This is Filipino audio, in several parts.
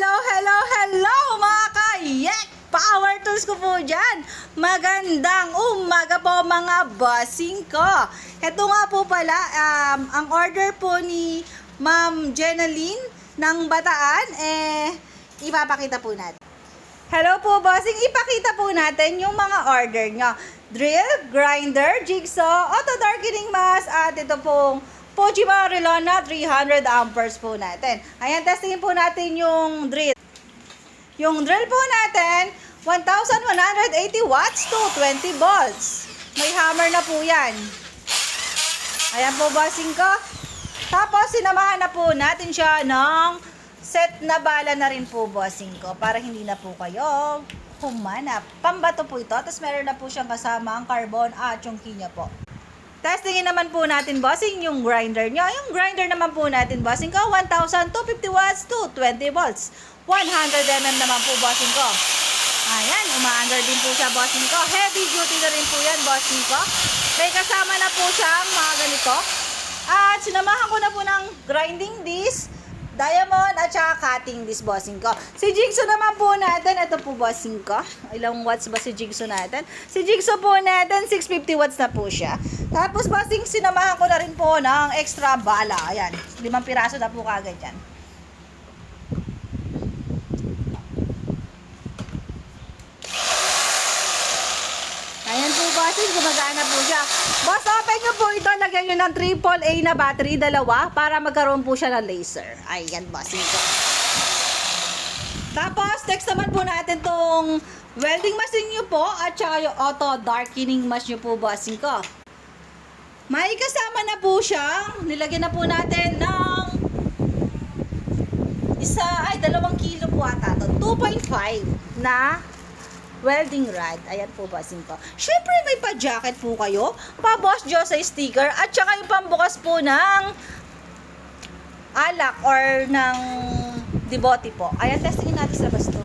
Hello mga ka-yek! Power tools ko po dyan. Magandang umaga po mga bossing ko. Ito nga po pala, ang order po ni Ma'am Jenaline ng Bataan, ipapakita po natin. Hello po bossing, ipakita po natin yung mga order nyo. Drill, grinder, jigsaw, auto darkening mask, at ito pong Pojima Relona 300 amperes po natin. Ayan, testingin po natin yung drill. Yung drill po natin, 1,180 watts to 20 volts. May hammer na po yan. Ayan po bossing ko. Tapos, sinamahan na po natin siya ng set na bala na rin po bossing ko. Para hindi na po kayo humanap. Pambato po ito. Tapos meron na po siyang kasama ang carbon at yung kinya po. Testingin naman po natin bossing yung grinder nyo. Yung grinder naman po natin bossing ko, 1,250 watts to 20 volts. 100 mm naman po bossing ko. Ayan, uma-under din po siya bossing ko. Heavy duty na rin po yan bossing ko. May kasama na po siyang mga ganito. At sinamahan ko na po ng grinding disc, diamond at saka cutting disc bossing ko. Si jigsaw naman po natin, ito po bossing ko. Ilang watts ba si jigsaw natin? Si jigsaw po natin, 650 watts na po siya. Tapos bossing, sinamahan ko na rin po ng extra bala. Ayan, 5 piraso na po kagad yan. Ayan po bossing, gumagana po siya. Boss, open nyo po ito, lagyan nyo ng AAA na battery, dalawa, para magkaroon po siya ng laser. Ayan bossing ko. Tapos, next naman po natin tong welding machine nyo po, at saka yung auto darkening machine nyo po bossing ko. May kasama na po siyang, nilagyan na po natin ng 2 kilo po ata to, 2.5 na welding rod. Ayan po bossing ko. Syempre may pa-jacket po kayo, pa-Boss Joe sa sticker, at saka yung pambukas po ng alak or ng debote po. Ayan, testingin natin sa labas to.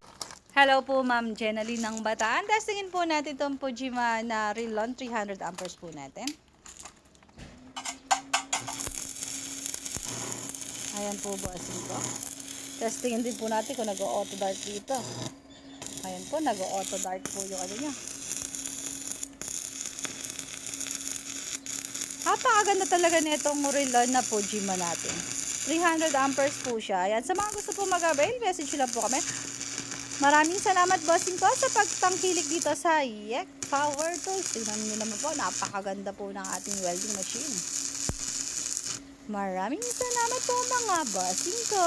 Hello po Ma'am Jenaline ng Bataan. Testingin po natin itong Pojima na Relon 300 amperes po natin. Ayan po bossing ko. Testingin din po natin kung nag-auto dart dito. Ayan po, nag-auto dart po yung ano niya. Napakaganda talaga nitong Relon na Pojima natin. 300 amperes po siya. Ayan, sa mga gusto po mag-avail, message lang po kami. Maraming salamat bossing ko sa pagtangkilik dito sa Yek Power Tools. Tingnan niyo naman po, napakaganda po ng ating welding machine. Maraming salamat po mga bossing ko.